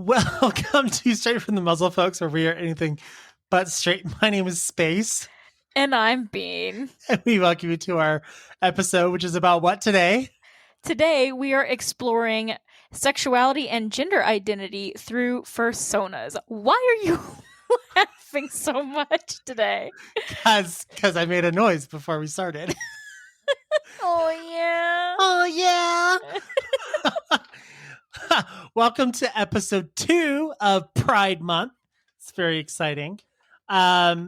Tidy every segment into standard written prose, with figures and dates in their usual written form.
Welcome to Straight from the Muzzle, folks, where we are anything but straight. My name is Space, And I'm Bean. and we welcome you to our episode, which is about what today? Today, we are exploring sexuality and gender identity through fursonas. Why are you laughing so much today? Because I made a noise before we started. Oh, yeah. Oh, yeah. Welcome to episode 2 of Pride Month. It's very exciting. As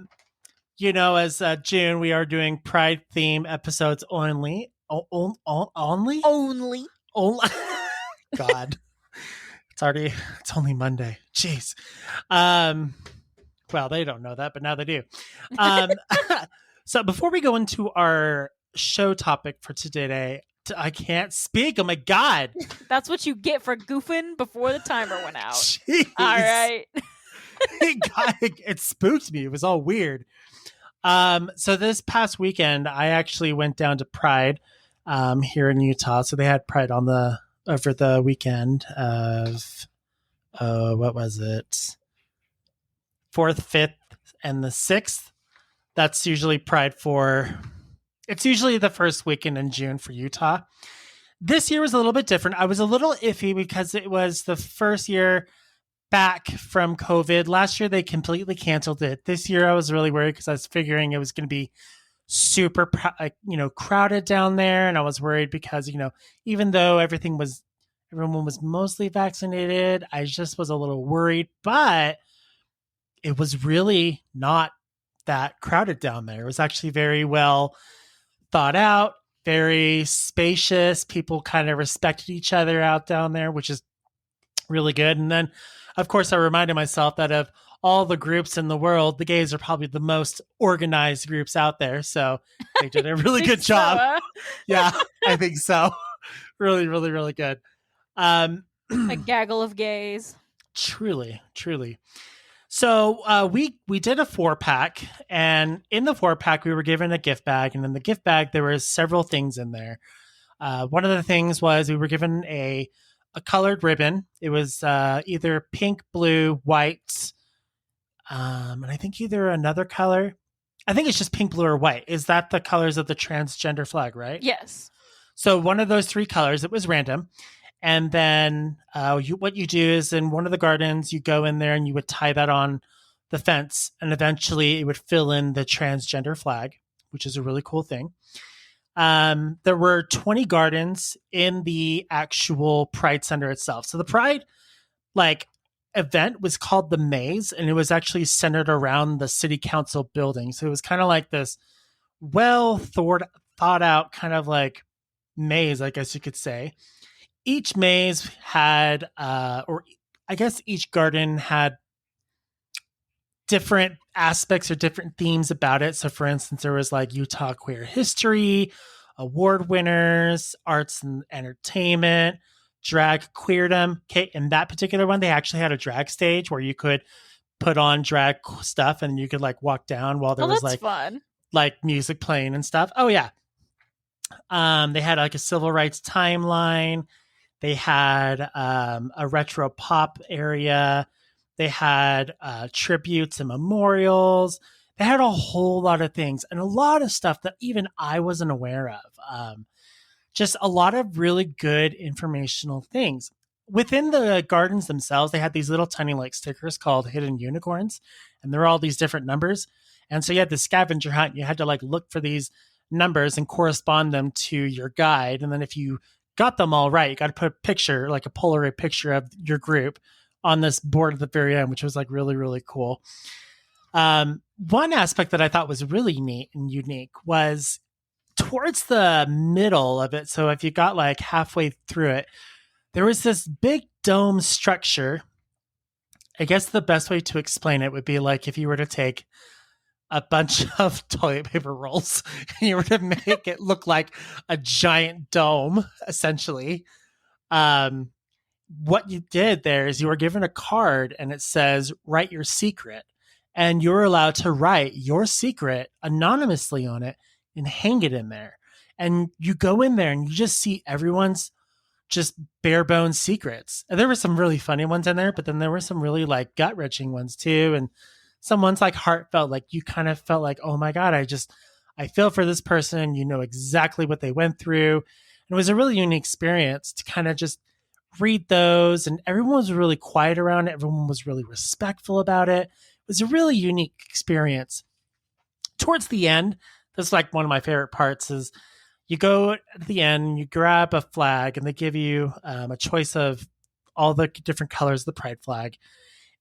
June, we are doing Pride theme episodes only. Only? Only. God. It's only Monday. Jeez. Well, they don't know that, but now they do. So before we go into our show topic for today, I can't speak. Oh my God. That's what you get for goofing before the timer went out. Jeez. All right. It spooked me. It was all weird. So this past weekend, I actually went down to Pride here in Utah. So they had Pride over the weekend of what was it? 4th, 5th, and the 6th. That's usually Pride it's usually the first weekend in June for Utah. This year was a little bit different. I was a little iffy because it was the first year back from COVID. Last year, they completely canceled it. This year, I was really worried because I was figuring it was going to be super, crowded down there. And I was worried because, even though everyone was mostly vaccinated, I just was a little worried, but it was really not that crowded down there. It was actually very well thought out, very spacious. People kind of respected each other out down there, which is really good. And then, of course, I reminded myself that of all the groups in the world, the gays are probably the most organized groups out there. So they did a really good job. So, Yeah, I think so. Really, really, really good. a gaggle of gays. Truly. So we did a 4-pack, and in the 4-pack, we were given a gift bag. And in the gift bag, there were several things in there. One of the things was we were given a colored ribbon. It was either pink, blue, white, and I think either another color. I think it's just pink, blue, or white. Is that the colors of the transgender flag, right? Yes. So one of those 3 colors, it was random. And then what you do is in one of the gardens, you go in there and you would tie that on the fence. And eventually it would fill in the transgender flag, which is a really cool thing. There were 20 gardens in the actual Pride Center itself. So the Pride event was called the Maze, and it was actually centered around the city council building. So it was kind of like this well thought out kind of like maze, I guess you could say. Each maze had, or I guess each garden had different aspects or different themes about it. So, for instance, there was like Utah queer history, award winners, arts and entertainment, drag queerdom. Okay, in that particular one, they actually had a drag stage where you could put on drag stuff and you could like walk down while there was fun. Like music playing and stuff. Oh yeah. They had like a civil rights timeline. They had a retro pop area. They had tributes and memorials. They had a whole lot of things and a lot of stuff that even I wasn't aware of. Just a lot of really good informational things. Within the gardens themselves, they had these little tiny like stickers called hidden unicorns. And there were all these different numbers. And so you had the scavenger hunt. You had to like look for these numbers and correspond them to your guide. And then if you got them all right, you got to put a picture, like a Polaroid picture of your group on this board at the very end, which was like really, really cool. One aspect that I thought was really neat and unique was towards the middle of it. So if you got like halfway through it, there was this big dome structure. I guess the best way to explain it would be like if you were to take a bunch of toilet paper rolls and you were to make it look like a giant dome, essentially. What you did there is you were given a card and it says, write your secret. And you're allowed to write your secret anonymously on it and hang it in there. And you go in there and you just see everyone's just bare bones secrets. And there were some really funny ones in there, but then there were some really like gut wrenching ones too. And some ones like heartfelt, like you kind of felt like, oh my God, I feel for this person. You know exactly what they went through. And it was a really unique experience to kind of just read those. And everyone was really quiet around it. Everyone was really respectful about it. It was a really unique experience. Towards the end, this is like one of my favorite parts is you go at the end, you grab a flag, and they give you a choice of all the different colors of the pride flag.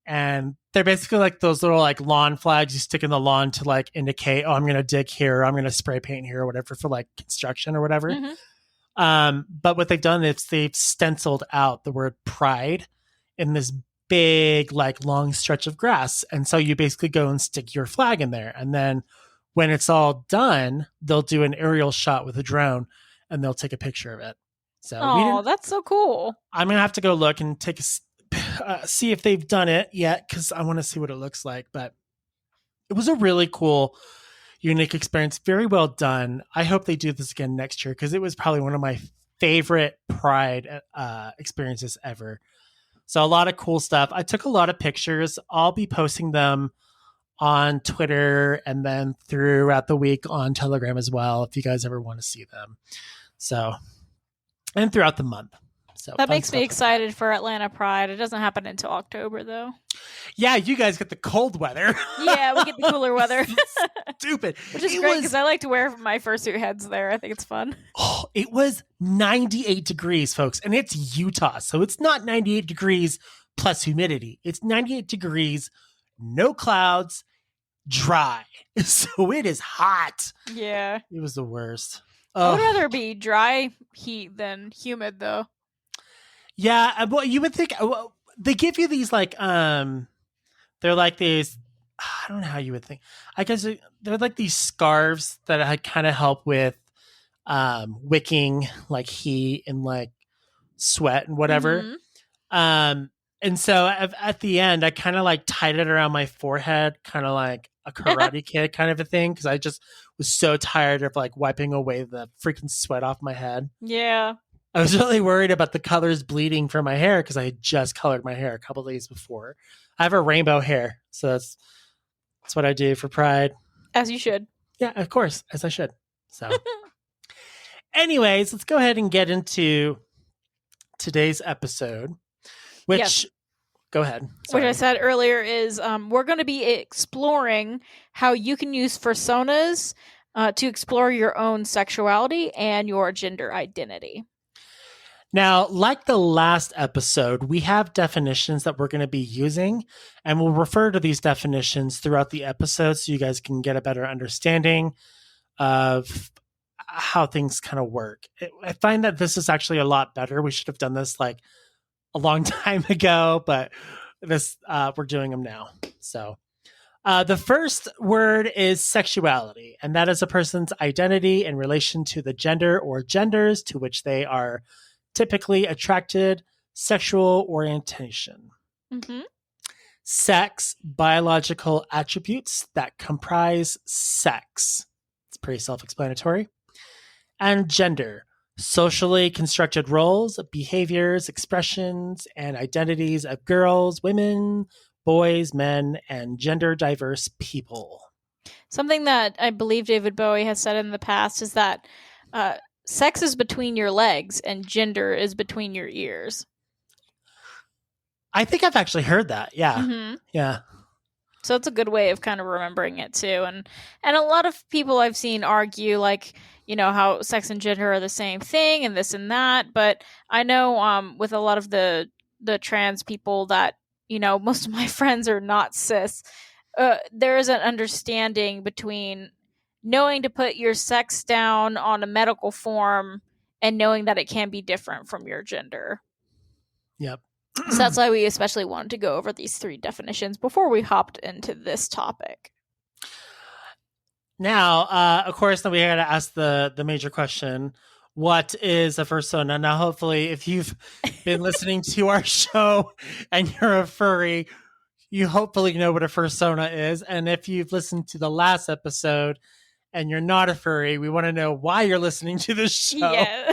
And they're basically like those little like lawn flags you stick in the lawn to like indicate, oh, I'm going to dig here, or I'm going to spray paint here, or whatever for like construction or whatever. But what they've done is they've stenciled out the word pride in this big, like long stretch of grass. And so you basically go and stick your flag in there. And then when it's all done, they'll do an aerial shot with a drone and they'll take a picture of it. So that's so cool. I'm going to have to go look and take see if they've done it yet, because I want to see what it looks like. But it was a really cool, unique experience. Very well done. I hope they do this again next year, because it was probably one of my favorite Pride experiences ever. So a lot of cool stuff. I took a lot of pictures. I'll be posting them on Twitter and then throughout the week on Telegram as well, if you guys ever want to see them. So, and throughout the month. So that makes me excited for Atlanta Pride. It doesn't happen until October, though. Yeah, you guys get the cold weather. Yeah, we get the cooler weather. Stupid. Which is great, because I like to wear my fursuit heads there. I think it's fun. Oh, it was 98 degrees, folks. And it's Utah. So it's not 98 degrees plus humidity. It's 98 degrees, no clouds, dry. So it is hot. Yeah. It was the worst. I would rather be dry heat than humid, though. Yeah, well, you would think they give you these like they're like these, I don't know how you would think. I guess they're like these scarves that kind of help with wicking like heat and like sweat and whatever. Mm-hmm. And so at the end, I kind of like tied it around my forehead, kind of like a Karate Kid kind of a thing, because I just was so tired of like wiping away the freaking sweat off my head. Yeah. I was really worried about the colors bleeding from my hair, because I had just colored my hair a couple days before. I have a rainbow hair, so that's what I do for Pride. As you should. Yeah, of course, as I should. So, anyways, let's go ahead and get into today's episode, which, yes. Go ahead. Sorry. Which I said earlier is we're going to be exploring how you can use fursonas to explore your own sexuality and your gender identity. Now, like the last episode, we have definitions that we're going to be using, and we'll refer to these definitions throughout the episode so you guys can get a better understanding of how things kind of work. I find that this is actually a lot better. We should have done this like a long time ago, but this we're doing them now. So the first word is sexuality, and that is a person's identity in relation to the gender or genders to which they are typically attracted, sexual orientation. Mm-hmm. Sex, biological attributes that comprise sex. It's pretty self-explanatory. And gender, socially constructed roles, behaviors, expressions, and identities of girls, women, boys, men, and gender diverse people. Something that I believe David Bowie has said in the past is that sex is between your legs and gender is between your ears. I think I've actually heard that. Yeah. Mm-hmm. Yeah. So it's a good way of kind of remembering it too. And a lot of people I've seen argue like, you know, how sex and gender are the same thing and this and that. But I know with a lot of the trans people that, you know, most of my friends are not cis. There is an understanding between knowing to put your sex down on a medical form and knowing that it can be different from your gender. Yep. So that's why we especially wanted to go over these three definitions before we hopped into this topic. Now, of course, then we got to ask the major question. What is a fursona? Now, hopefully, if you've been listening to our show and you're a furry, you hopefully know what a fursona is. And if you've listened to the last episode and you're not a furry, we want to know why you're listening to this show. Yeah.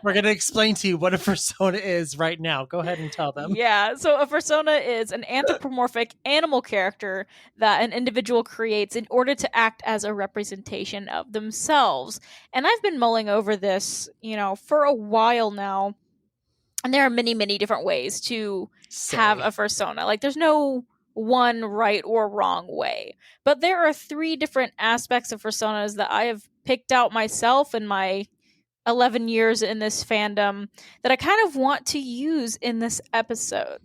We're going to explain to you what a fursona is right now. Go ahead and tell them. Yeah, so a fursona is an anthropomorphic animal character that an individual creates in order to act as a representation of themselves. And I've been mulling over this, for a while now. And there are many, many different ways to have a fursona. Like, there's no one right or wrong way. But there are 3 different aspects of fursonas that I have picked out myself in my 11 years in this fandom that I kind of want to use in this episode.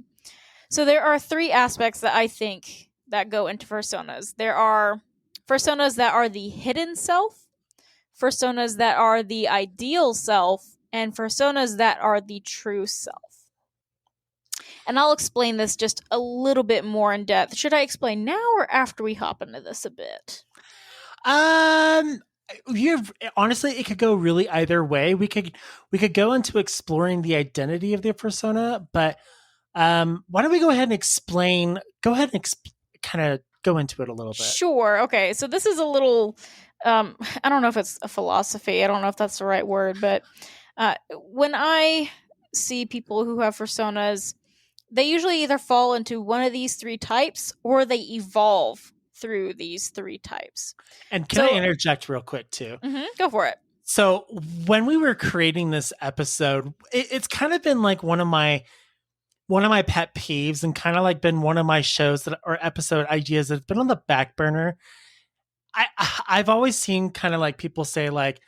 So there are 3 aspects that I think that go into fursonas. There are fursonas that are the hidden self, fursonas that are the ideal self, and fursonas that are the true self. And I'll explain this just a little bit more in depth. Should I explain now or after we hop into this a bit? Honestly, it could go really either way. We could go into exploring the identity of the persona, but why don't we go ahead and explain? Go ahead and kind of go into it a little bit. Sure. Okay. So this is a little. I don't know if it's a philosophy. I don't know if that's the right word, but when I see people who have personas, they usually either fall into one of these 3 types or they evolve through these 3 types. And can I interject real quick too? Go for it. So when we were creating this episode, it's kind of been like one of my pet peeves, and kind of like been one of my shows that or episode ideas that's been on the back burner. I've always seen kind of like people say like,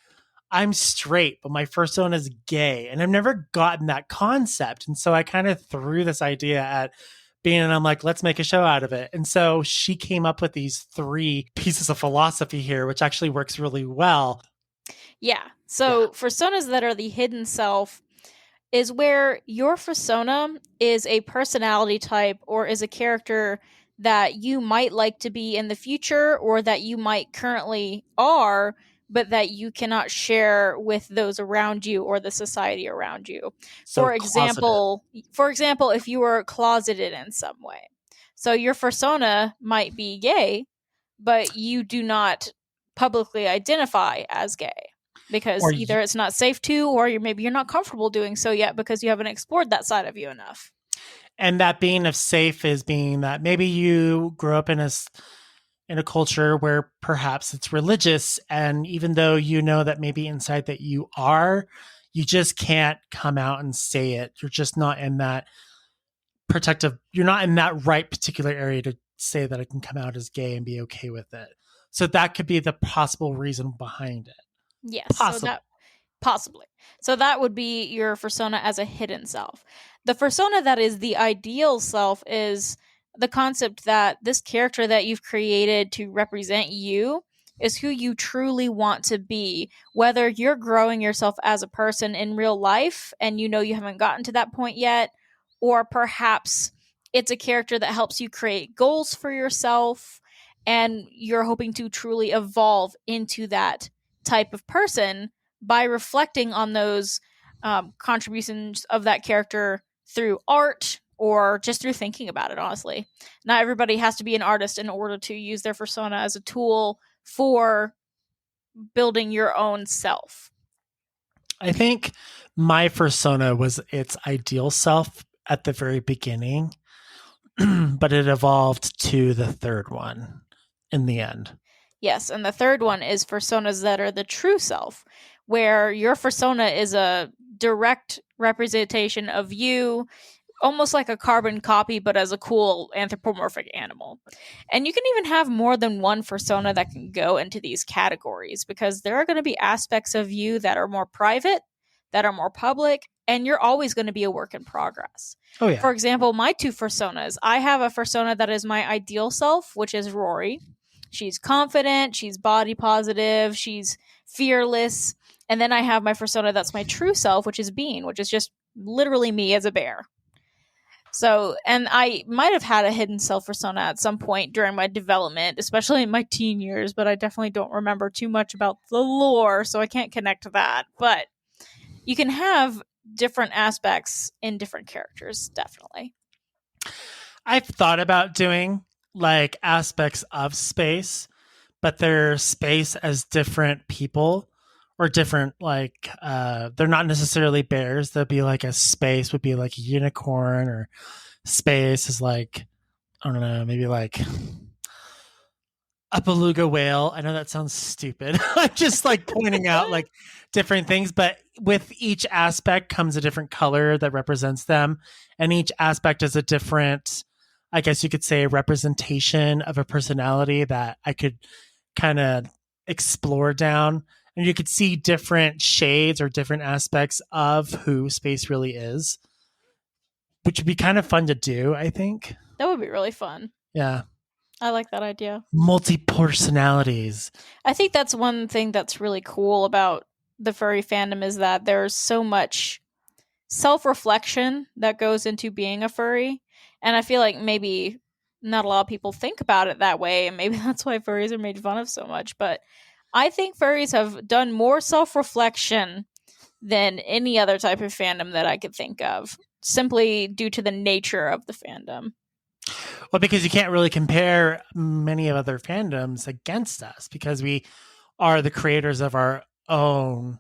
I'm straight, but my fursona is gay. And I've never gotten that concept. And so I kind of threw this idea at Bean, and I'm like, let's make a show out of it. And so she came up with these 3 pieces of philosophy here, which actually works really well. Yeah. So fursonas that are the hidden self is where your fursona is a personality type or is a character that you might like to be in the future or that you might currently are, but that you cannot share with those around you or the society around you. So for example, if you were closeted in some way. So your fursona might be gay, but you do not publicly identify as gay because either it's not safe to, or maybe you're not comfortable doing so yet because you haven't explored that side of you enough. And that being of safe is being that maybe you grew up in a culture where perhaps it's religious, and even though you know that maybe inside that you just can't come out and say it. You're just not in that you're not in that right particular area to say that I can come out as gay and be okay with it. So that could be the possible reason behind it. Yes. Possibly. So that would be your fursona as a hidden self. The fursona that is the ideal self is the concept that this character that you've created to represent you is who you truly want to be, whether you're growing yourself as a person in real life and you haven't gotten to that point yet, or perhaps it's a character that helps you create goals for yourself and you're hoping to truly evolve into that type of person by reflecting on those contributions of that character through art or just through thinking about it, honestly. Not everybody has to be an artist in order to use their fursona as a tool for building your own self. I think my fursona was its ideal self at the very beginning, but it evolved to the 3rd one in the end. Yes, and the 3rd one is fursonas that are the true self, where your fursona is a direct representation of you, almost like a carbon copy, but as a cool anthropomorphic animal. And you can even have more than one fursona that can go into these categories, because there are going to be aspects of you that are more private, that are more public, and you're always going to be a work in progress. Oh, yeah. For example, my 2 fursonas, I have a fursona that is my ideal self, which is Rory. She's confident, she's body positive, she's fearless. And then I have my fursona that's my true self, which is Bean, which is just literally me as a bear. So, and I might have had a hidden self fursona at some point during my development, especially in my teen years, but I definitely don't remember too much about the lore, so I can't connect to that. But you can have different aspects in different characters, definitely. I've thought about doing like aspects of space, but they're space as different people or different, like they're not necessarily bears. They'll be like a space would be like a unicorn, or space is like, I don't know, maybe like a beluga whale. I know that sounds stupid. I'm just like pointing out like different things, but with each aspect comes a different color that represents them. And each aspect is a different, I guess you could say, a representation of a personality that I could kind of explore down. And you could see different shades or different aspects of who space really is, which would be kind of fun to do, I think. That would be really fun. Yeah. I like that idea. Multi personalities. I think that's one thing that's really cool about the furry fandom is that there's so much self-reflection that goes into being a furry. And I feel like maybe not a lot of people think about it that way, and maybe that's why furries are made fun of so much. But I think furries have done more self-reflection than any other type of fandom that I could think of, simply due to the nature of the fandom. Well, because you can't really compare many of other fandoms against us, because we are the creators of our own.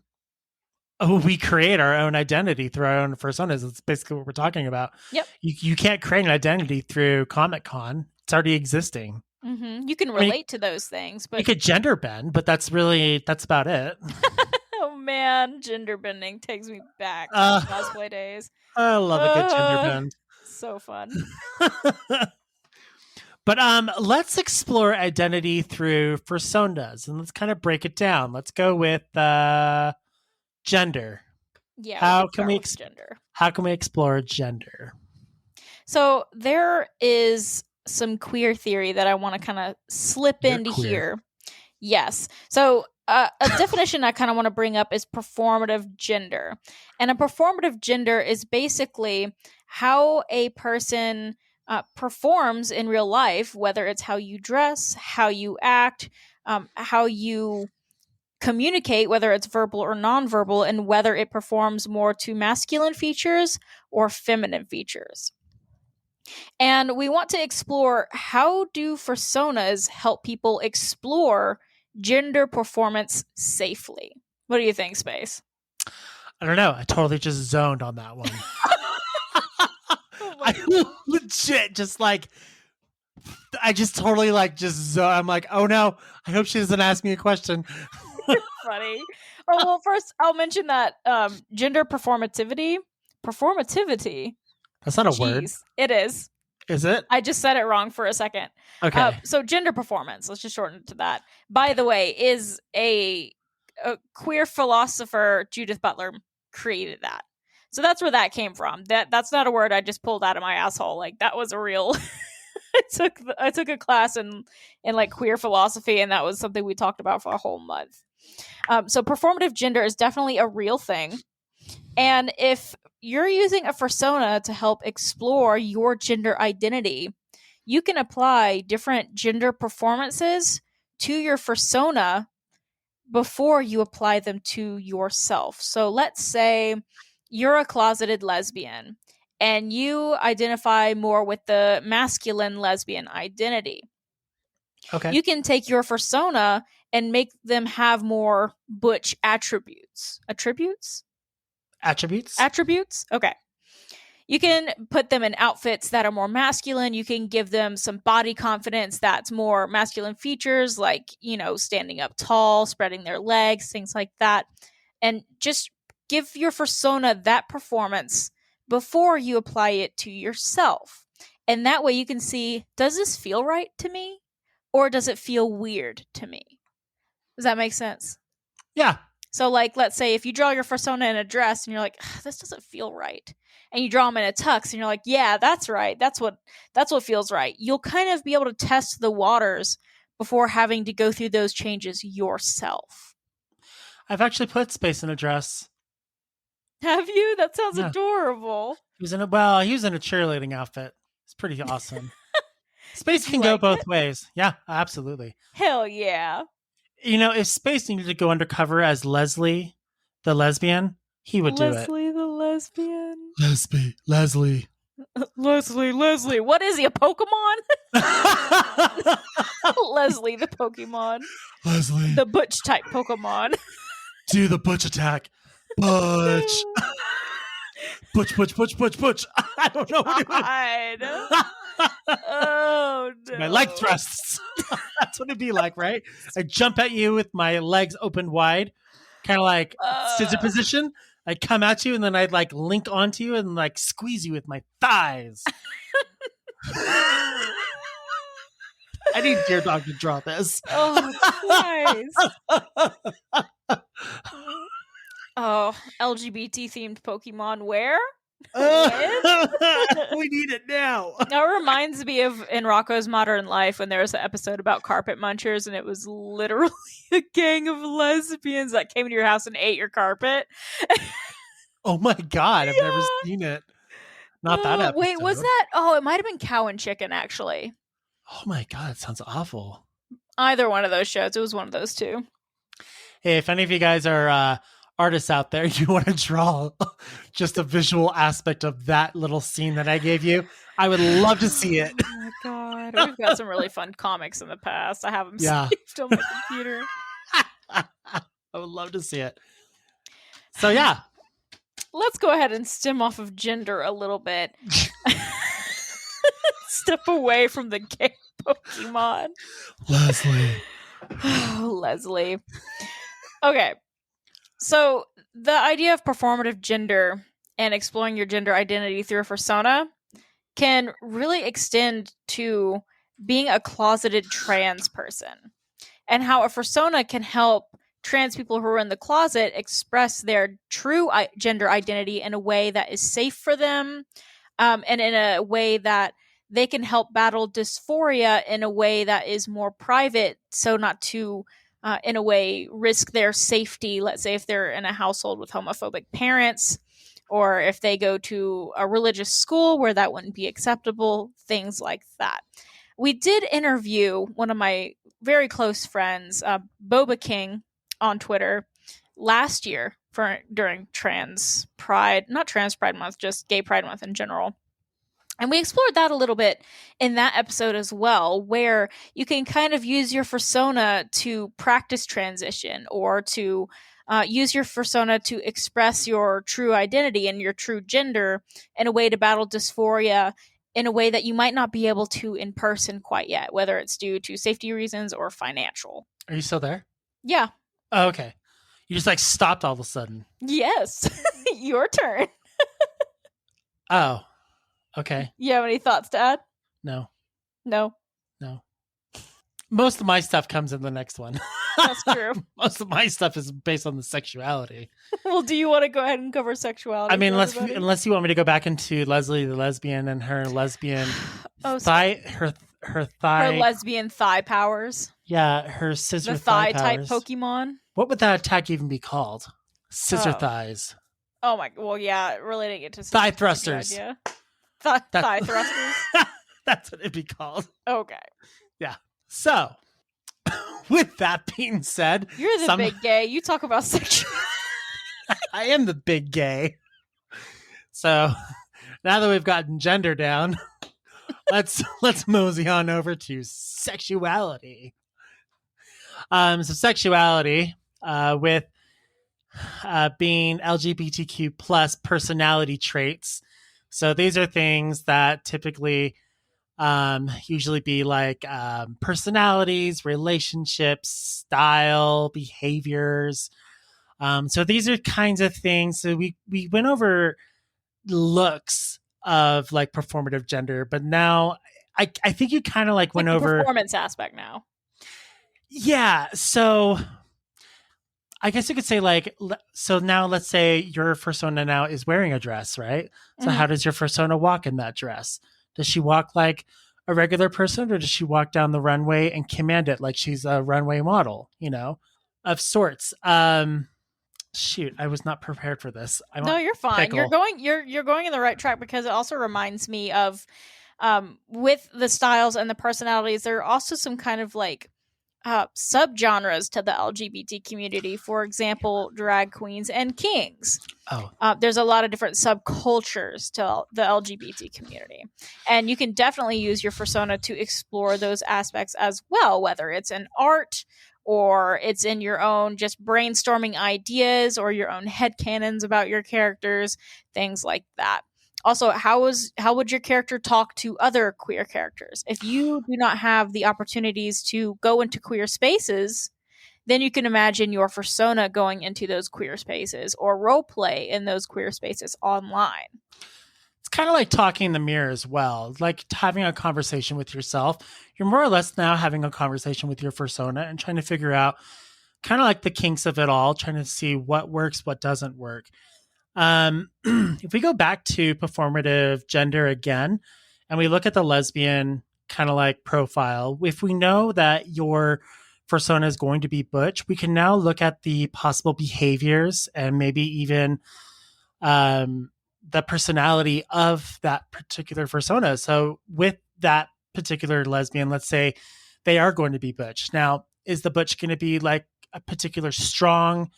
We create our own identity through our own personas. That's basically what we're talking about. Yep. You can't create an identity through Comic-Con. It's already existing. Mm-hmm. You can relate to those things, but you could gender bend, but that's about it. Oh man, gender bending takes me back to cosplay days. I love a good gender bend. So fun. But let's explore identity through fursonas, and let's kind of break it down. Let's go with gender. Yeah. How can we gender? How can we explore gender? So there is some queer theory that I want to kind of slip into here. Yes. So a definition I kind of want to bring up is performative gender. And a performative gender is basically how a person performs in real life, whether it's how you dress, how you act, how you communicate, whether it's verbal or nonverbal, and whether it performs more to masculine features or feminine features. And we want to explore, how do fursonas help people explore gender performance safely? What do you think, Space? I don't know. I totally just zoned on that one. I legit just like, I just totally like I'm like, oh no, I hope she doesn't ask me a question. Funny. Oh, well, first I'll mention that gender performativity. That's not a word. It is. Is it? I just said it wrong for a second. Okay. So gender performance, let's just shorten it to that. By the way, is a queer philosopher, Judith Butler, created that. So that's where that came from. That's not a word I just pulled out of my asshole. Like, that was a real I took a class in like queer philosophy, and that was something we talked about for a whole month. So performative gender is definitely a real thing. And if you're using a fursona to help explore your gender identity, you can apply different gender performances to your fursona before you apply them to yourself. So let's say you're a closeted lesbian and you identify more with the masculine lesbian identity. Okay. You can take your fursona and make them have more butch attributes. Attributes? Okay. You can put them in outfits that are more masculine. You can give them some body confidence that's more masculine features, like, standing up tall, spreading their legs, things like that. And just give your fursona that performance before you apply it to yourself. And that way you can see, does this feel right to me? Or does it feel weird to me? Does that make sense? Yeah. So, like, let's say if you draw your fursona in a dress and you're like, this doesn't feel right. And you draw them in a tux and you're like, yeah, that's right. That's what feels right. You'll kind of be able to test the waters before having to go through those changes yourself. I've actually put Space in a dress. Have you? That sounds adorable. He was in a cheerleading outfit. It's pretty awesome. Space can go both ways. Yeah, absolutely. Hell yeah. If Space needed to go undercover as Leslie, the lesbian, he would do it. Leslie, the lesbian. Leslie. Leslie. What is he, a Pokemon? Leslie, the Pokemon. Leslie. The butch type Pokemon. Do the butch attack. Butch. Butch, butch, butch, butch, butch. I don't know what it God. Oh no. My leg thrusts. That's what it'd be like, right? I jump at you with my legs open wide, kind of like scissor position. I'd come at you and then I'd like link onto you and like squeeze you with my thighs. I need Dear Dog to draw this. Oh, Christ. Oh, LGBT themed Pokemon where? We need it now. That reminds me of In Rocco's Modern Life when there was an episode about carpet munchers and it was literally a gang of lesbians that came into your house and ate your carpet. Oh my God, I've never seen it. Not that episode. Wait, was that? Oh, it might have been Cow and Chicken, actually. Oh my God, it sounds awful. Either one of those shows. It was one of those two. Hey, if any of you guys are artists out there, you want to draw just a visual aspect of that little scene that I gave you, I would love to see it. Oh my God. We've got some really fun comics in the past. I have them saved on my computer. I would love to see it. So yeah. Let's go ahead and stem off of gender a little bit. Step away from the gay Pokemon. Leslie. Oh, Leslie. Okay. So the idea of performative gender and exploring your gender identity through a fursona can really extend to being a closeted trans person and how a fursona can help trans people who are in the closet express their true gender identity in a way that is safe for them, and in a way that they can help battle dysphoria in a way that is more private, so not to, in a way, risk their safety. Let's say if they're in a household with homophobic parents, or if they go to a religious school where that wouldn't be acceptable, things like that. We did interview one of my very close friends, Boba King, on Twitter last year during Trans Pride, not Trans Pride Month, just Gay Pride Month in general. And we explored that a little bit in that episode as well, where you can kind of use your fursona to practice transition or to use your fursona to express your true identity and your true gender in a way to battle dysphoria in a way that you might not be able to in person quite yet, whether it's due to safety reasons or financial. Are you still there? Yeah. Oh, okay. You just like stopped all of a sudden. Yes. Your turn. Oh, okay. You have any thoughts to add? No. No. Most of my stuff comes in the next one. That's true. Most of my stuff is based on the sexuality. Well, do you want to go ahead and cover sexuality? I mean, unless you want me to go back into Leslie the lesbian and her lesbian thigh, her thigh, her lesbian thigh powers. Yeah, her scissor the thigh powers. type Pokemon. What would that attack even be called? Scissor thighs. Oh my! Well, yeah, relating it to thigh thrusters. Yeah, thigh thrusters. That's what it'd be called. Okay. Yeah. So, with that being said, you're the big gay. You talk about sexuality. I am the big gay. So now that we've gotten gender down, let's mosey on over to sexuality. So sexuality, with being LGBTQ plus personality traits. So these are things that typically usually be like personalities, relationships, style, behaviors. So these are kinds of things. So we went over looks of like performative gender, but now I think you kind of like went over performance aspect now. Yeah. So I guess you could say like, so now let's say your fursona now is wearing a dress, right? So how does your fursona walk in that dress? Does she walk like a regular person, or does she walk down the runway and command it like she's a runway model, of sorts? Shoot, I was not prepared for this. No, you're fine. You're going in the right track, because it also reminds me of with the styles and the personalities, there are also some kind of like subgenres to the LGBT community. For example, drag queens and kings. There's a lot of different subcultures to the LGBT community, and you can definitely use your fursona to explore those aspects as well, whether it's in art or it's in your own just brainstorming ideas or your own headcanons about your characters, things like that. Also, how would your character talk to other queer characters? If you do not have the opportunities to go into queer spaces, then you can imagine your fursona going into those queer spaces or role play in those queer spaces online. It's kind of like talking in the mirror as well, like having a conversation with yourself. You're more or less now having a conversation with your fursona and trying to figure out kind of like the kinks of it all, trying to see what works, what doesn't work. If we go back to performative gender again, and we look at the lesbian kind of like profile, if we know that your persona is going to be butch, we can now look at the possible behaviors and maybe even the personality of that particular persona. So with that particular lesbian, let's say they are going to be butch. Now, is the butch going to be like a particular strong,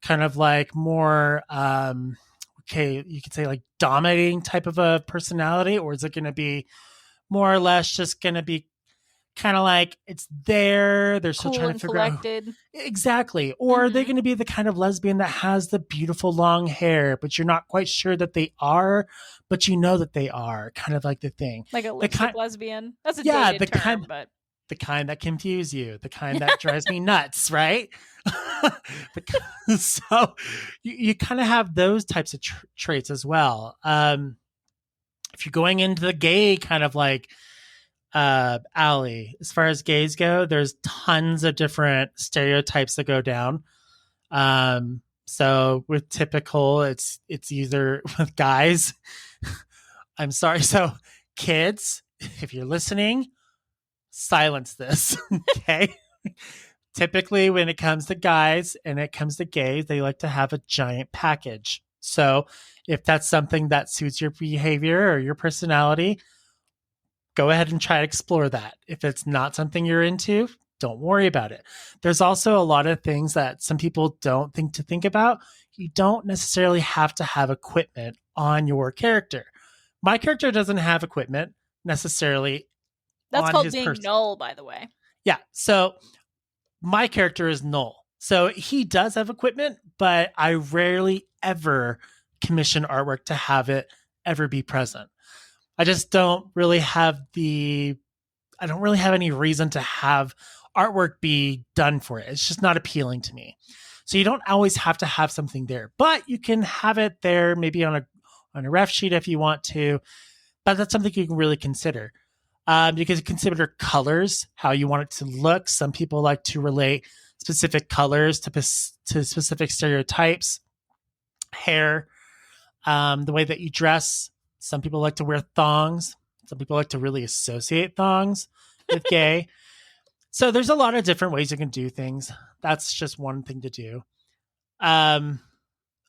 kind of like more okay, you could say like dominating type of a personality, or is it going to be more or less just going to be kind of like it's there, they're still Cool trying to and figure out collected. exactly, or are they going to be the kind of lesbian that has the beautiful long hair but you're not quite sure that they are, but you know that they are, kind of like the thing, Like a the lipstick kind, lesbian. That's a yeah, dated term, but the kind that confuse you, the kind that drives me nuts, right? So you kind of have those types of traits as well. If you're going into the gay kind of like alley, as far as gays go, there's tons of different stereotypes that go down. So with typical, it's either with guys. I'm sorry. So kids, if you're listening, silence this. Okay. Typically, when it comes to guys and it comes to gays, they like to have a giant package. So if that's something that suits your behavior or your personality, go ahead and try to explore that. If it's not something you're into, don't worry about it. There's also a lot of things that some people don't think about. You don't necessarily have to have equipment on your character. My character doesn't have equipment necessarily that's on called his being person. null, by the way. Yeah. So my character is null. So he does have equipment, but I rarely ever commission artwork to have it ever be present. I just don't really have any reason to have artwork be done for it. It's just not appealing to me. So you don't always have to have something there, but you can have it there maybe on a ref sheet if you want to. But that's something you can really consider. You can consider colors, how you want it to look. Some people like to relate specific colors to specific stereotypes, hair, the way that you dress. Some people like to wear thongs. Some people like to really associate thongs with gay. So there's a lot of different ways you can do things. That's just one thing to do.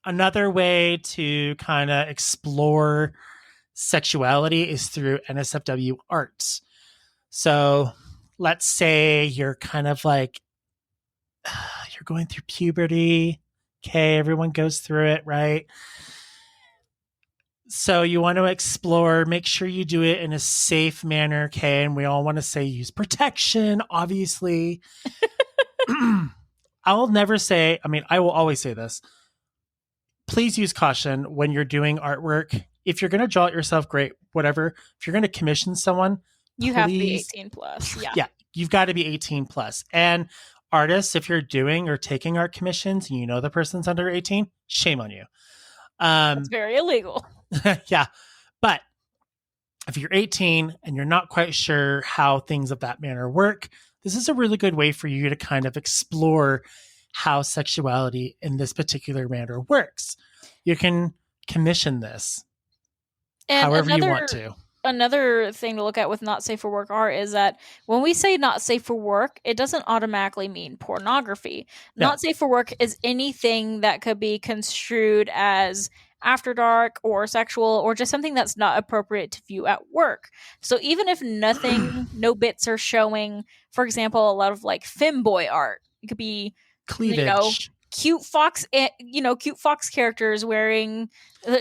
Another way to kind of explore sexuality is through NSFW arts. So let's say you're kind of like, you're going through puberty. Okay, everyone goes through it, right? So you want to explore, make sure you do it in a safe manner, okay? And we all want to say use protection, obviously. I'll never say, I will always say this. Please use caution when you're doing artwork. If you're going to draw it yourself, great, whatever. If you're going to commission someone, you have to be 18 plus. Yeah. Yeah, you've got to be 18 plus. And artists, if you're doing or taking art commissions and you know the person's under 18, shame on you. It's very illegal. Yeah. But if you're 18 and you're not quite sure how things of that manner work, this is a really good way for you to kind of explore how sexuality in this particular manner works. You can commission this and however you want to. Another thing to look at with not safe for work art is that when we say not safe for work, it doesn't automatically mean pornography. No. Not safe for work is anything that could be construed as after dark or sexual or just something that's not appropriate to view at work. So even if no bits are showing, for example, a lot of like femboy art, it could be cleavage. Cute fox characters wearing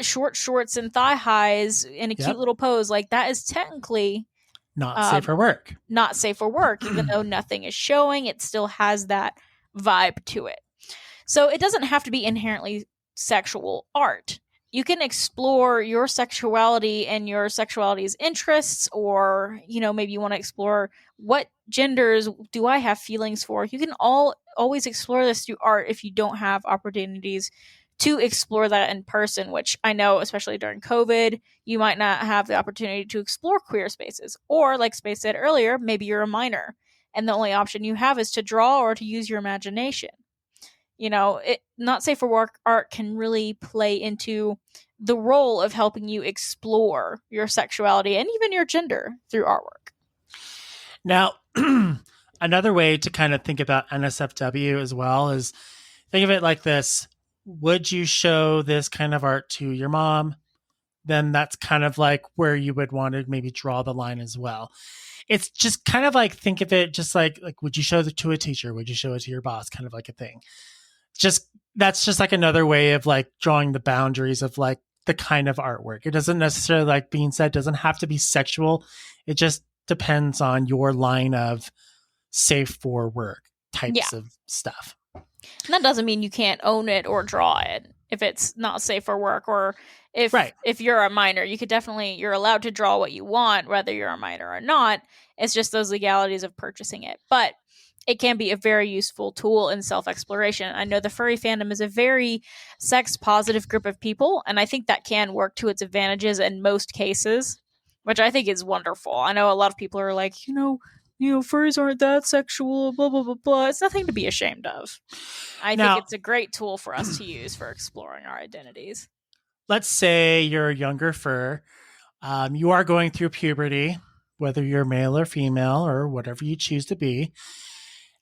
short shorts and thigh highs in a cute little pose. Like that is technically Not safe Um, for work. not safe for work, even though nothing is showing, it still has that vibe to it. So it doesn't have to be inherently sexual art. You can explore your sexuality and your sexuality's interests, or, maybe you want to explore what genders do I have feelings for. You can always explore this through art if you don't have opportunities to explore that in person, which I know, especially during COVID, you might not have the opportunity to explore queer spaces. Or, like Space said earlier, maybe you're a minor and the only option you have is to draw or to use your imagination. Not safe for work art can really play into the role of helping you explore your sexuality and even your gender through artwork. Now, another way to kind of think about NSFW as well is think of it like this. Would you show this kind of art to your mom? Then that's kind of like where you would want to maybe draw the line as well. It's just kind of like, think of it just like would you show it to a teacher? Would you show it to your boss? Kind of like a thing. That's just like another way of like drawing the boundaries of like the kind of artwork. It doesn't necessarily, like being said, doesn't have to be sexual. It just depends on your line of safe for work types of stuff. And that doesn't mean you can't own it or draw it if it's not safe for work, or if you're a minor, you're allowed to draw what you want, whether you're a minor or not. It's just those legalities of purchasing it. But it can be a very useful tool in self-exploration. I know the furry fandom is a very sex-positive group of people, and I think that can work to its advantages in most cases, which I think is wonderful. I know a lot of people are like, furries aren't that sexual, blah, blah, blah, blah. It's nothing to be ashamed of. I think it's a great tool for us to use for exploring our identities. Let's say you're a younger fur. You are going through puberty, whether you're male or female or whatever you choose to be.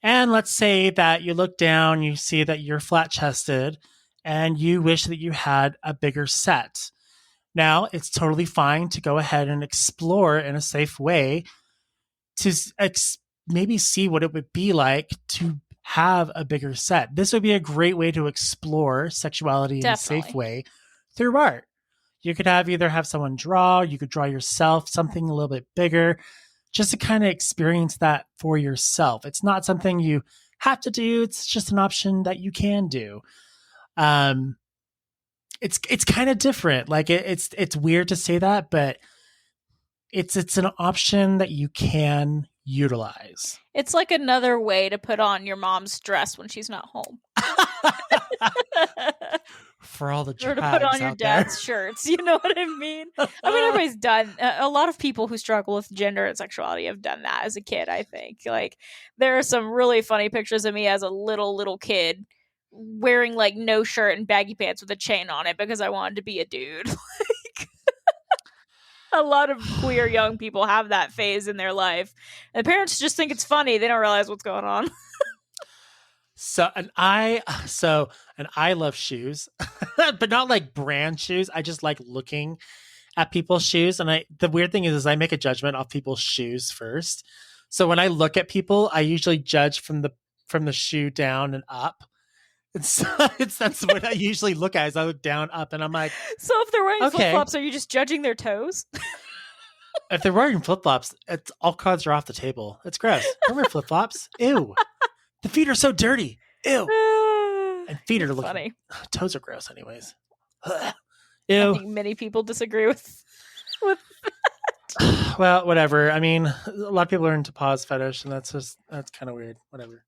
And let's say that you look down, you see that you're flat chested, and you wish that you had a bigger set. Now, it's totally fine to go ahead and explore in a safe way to maybe see what it would be like to have a bigger set. This would be a great way to explore sexuality in a safe way through art. You could either have someone draw, you could draw yourself something a little bit bigger, just to kind of experience that for yourself. It's not something you have to do. It's just an option that you can do. It's kind of different. Like it's weird to say that, but it's an option that you can utilize. It's like another way to put on your mom's dress when she's not home. For all the drags, or to put on your dad's shirts, you know what I mean? Everybody's done. A lot of people who struggle with gender and sexuality have done that as a kid. I think like there are some really funny pictures of me as a little kid wearing like no shirt and baggy pants with a chain on it because I wanted to be a dude. A lot of queer young people have that phase in their life. And parents just think it's funny. They don't realize what's going on. And I love shoes, but not like brand shoes. I just like looking at people's shoes. And the weird thing is I make a judgment off people's shoes first. So when I look at people, I usually judge from the shoe down and up. That's what I usually look at. Is I look down, up, and I'm like, so if they're wearing flip-flops, are you just judging their toes? If they're wearing flip-flops, all cards are off the table. It's gross. Don't wear flip-flops. Ew. The feet are so dirty. Ew. And feet are looking funny. Toes are gross, anyways. Ew. I think many people disagree with. Well, whatever. I mean, a lot of people are into paws fetish, and that's kind of weird. Whatever.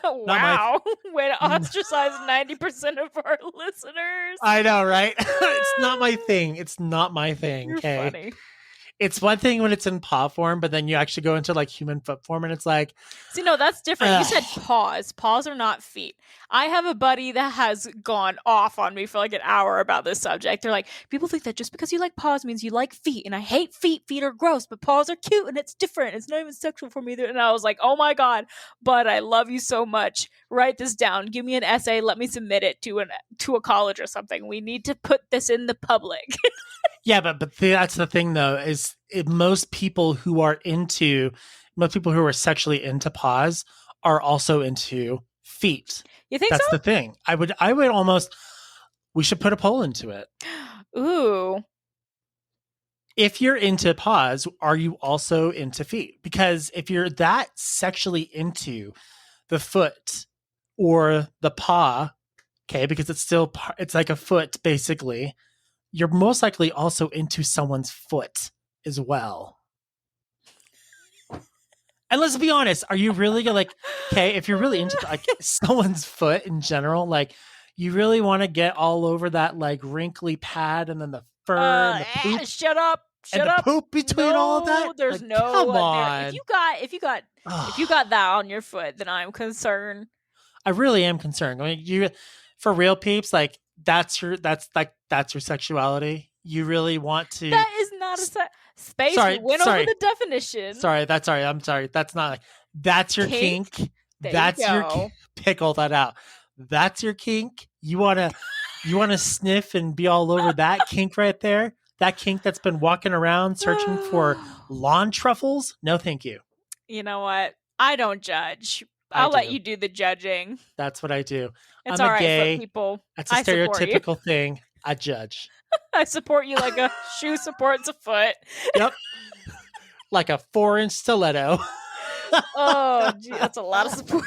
Wow. Way to ostracize 90% of our listeners. I know, right? It's not my thing. It's not my thing. You're okay. Funny. It's one thing when it's in paw form, but then you actually go into like human foot form, and it's like, see, no, that's different. You said paws. Paws are not feet. I have a buddy that has gone off on me for like an hour about this subject. They're like, people think that just because you like paws means you like feet, and I hate feet. Feet are gross, but paws are cute, and it's different. It's not even sexual for me. And I was like, oh my god, but I love you so much. Write this down. Give me an essay. Let me submit it to a college or something. We need to put this in the public. Yeah, but that's the thing, though, is most people who are sexually into paws are also into feet. You think that's so? the thing. I would almost. We should put a poll into it. Ooh. if you're into paws, are you also into feet? Because if you're that sexually into the foot or the paw, okay, because it's like a foot basically, you're most likely also into someone's foot as well. And let's be honest, are you really gonna like, okay, if you're really into like someone's foot in general, like you really want to get all over that like wrinkly pad and then the fur and the poop Shut up. and Shut the up. poop between all of that? No, there's Like, come no there. on. If you got that on your foot, then I'm concerned. I really am concerned. I mean, you for real peeps, like that's your sexuality. You really want to That is not a space. We sorry, went over sorry, the definition. sorry, that's sorry, I'm sorry. That's not like that's your Kink. kink. There That's you your go. pick all that out. That's your kink. You wanna sniff and be all over that kink right there? That kink that's been walking around searching for lawn truffles? No, thank you. You know what? I don't judge. I I'll let do. you do the judging. That's what I do. It's I'm all a right, foot gay. people. That's a I support you. stereotypical thing. I judge. I support you like a shoe supports a foot. Yep. Like a 4-inch stiletto. Oh, gee, that's a lot of support.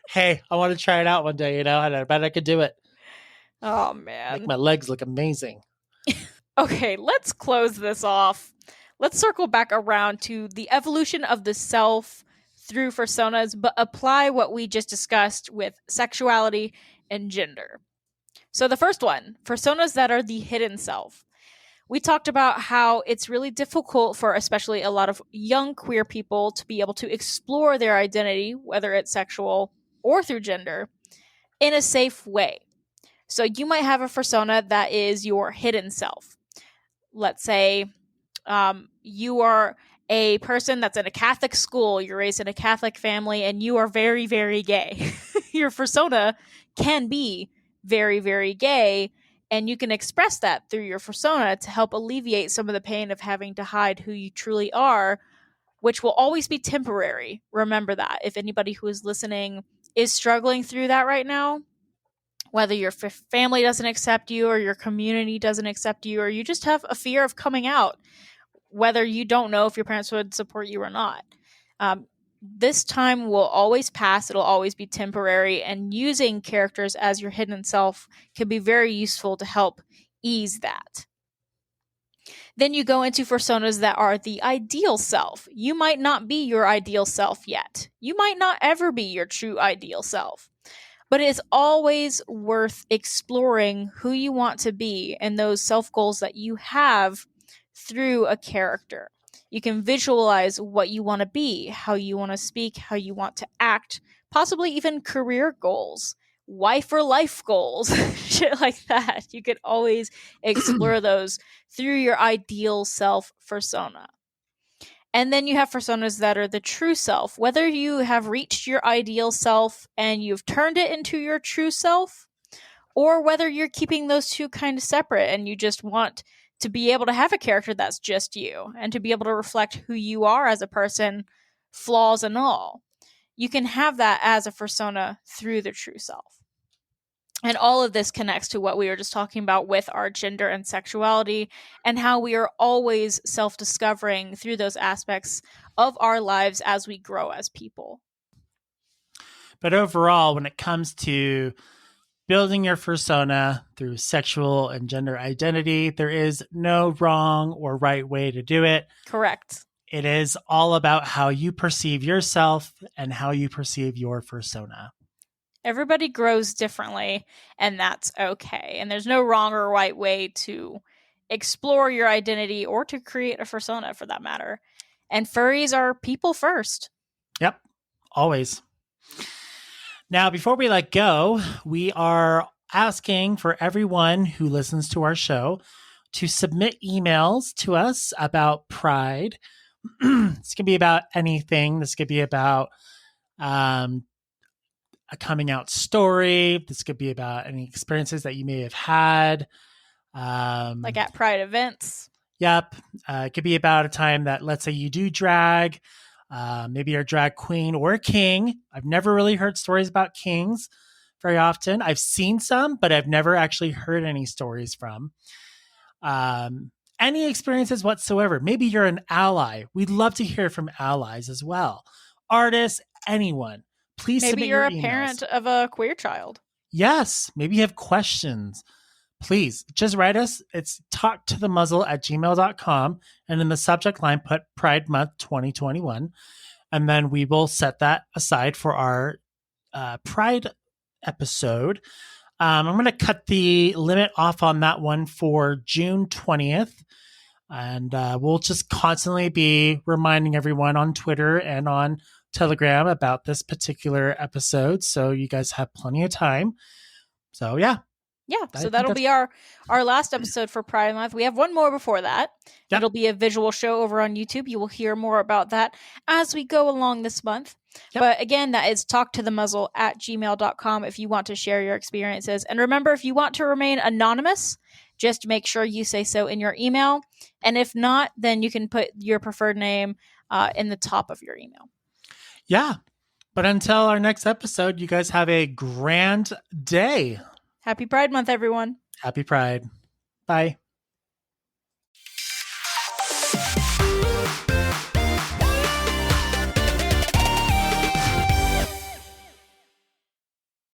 Hey, I want to try it out one day, and I bet I could do it. Oh, Make man. my legs look amazing. Okay, let's close this off. Let's circle back around to the evolution of the self through fursonas, but apply what we just discussed with sexuality and gender. So, the first one, fursonas that are the hidden self. We talked about how it's really difficult for especially a lot of young queer people to be able to explore their identity, whether it's sexual or through gender, in a safe way. So you might have a fursona that is your hidden self. Let's say you are a person that's in a Catholic school, you're raised in a Catholic family, and you are very, very gay. Your fursona can be very, very gay, and you can express that through your fursona to help alleviate some of the pain of having to hide who you truly are, which will always be temporary. Remember that. If anybody who is listening is struggling through that right now, whether your family doesn't accept you or your community doesn't accept you, or you just have a fear of coming out, whether you don't know if your parents would support you or not. This time will always pass. It'll always be temporary, and using characters as your hidden self can be very useful to help ease that. Then you go into fursonas that are the ideal self. You might not be your ideal self yet. You might not ever be your true ideal self. But it's always worth exploring who you want to be and those self goals that you have through a character. You can visualize what you want to be, how you want to speak, how you want to act, possibly even career goals, wife or life goals, shit like that. You could always explore those through your ideal self fursona. And then you have fursonas that are the true self. Whether you have reached your ideal self and you've turned it into your true self, or whether you're keeping those two kind of separate and you just want to be able to have a character that's just you and to be able to reflect who you are as a person, flaws and all. You can have that as a fursona through the true self. And all of this connects to what we were just talking about with our gender and sexuality, and how we are always self-discovering through those aspects of our lives as we grow as people. But overall, when it comes to building your fursona through sexual and gender identity, there is no wrong or right way to do it. Correct. It is all about how you perceive yourself and how you perceive your fursona. Everybody grows differently, and that's okay. And there's no wrong or right way to explore your identity or to create a fursona for that matter. And furries are people first. Yep, always. Now, before we let go, we are asking for everyone who listens to our show to submit emails to us about Pride. This can be about anything. This could be about a coming out story. This could be about any experiences that you may have had. Like at Pride events. Yep. It could be about a time that, let's say, you do drag. Maybe you're a drag queen or a king. I've never really heard stories about kings very often. I've seen some, but I've never actually heard any stories from. any experiences whatsoever. Maybe you're an ally. We'd love to hear from allies as well. Artists, anyone. Please Maybe submit you're your a emails. parent of a queer child. Yes, maybe you have questions. Please just write us. It's talktothemuzzle@gmail.com. And in the subject line, put Pride Month 2021. And then we will set that aside for our Pride episode. I'm going to cut the limit off on that one for June 20th. And we'll just constantly be reminding everyone on Twitter and on Telegram about this particular episode. So you guys have plenty of time. So, yeah. Yeah, so that'll be our last episode for Pride Month. We have one more before that. Yep. It'll be a visual show over on YouTube. You will hear more about that as we go along this month. Yep. But again, that is talktothemuzzle@gmail.com if you want to share your experiences. And remember, if you want to remain anonymous, just make sure you say so in your email. And if not, then you can put your preferred name in the top of your email. Yeah. But until our next episode, you guys have a grand day. Happy Pride Month, everyone. Happy Pride. Bye.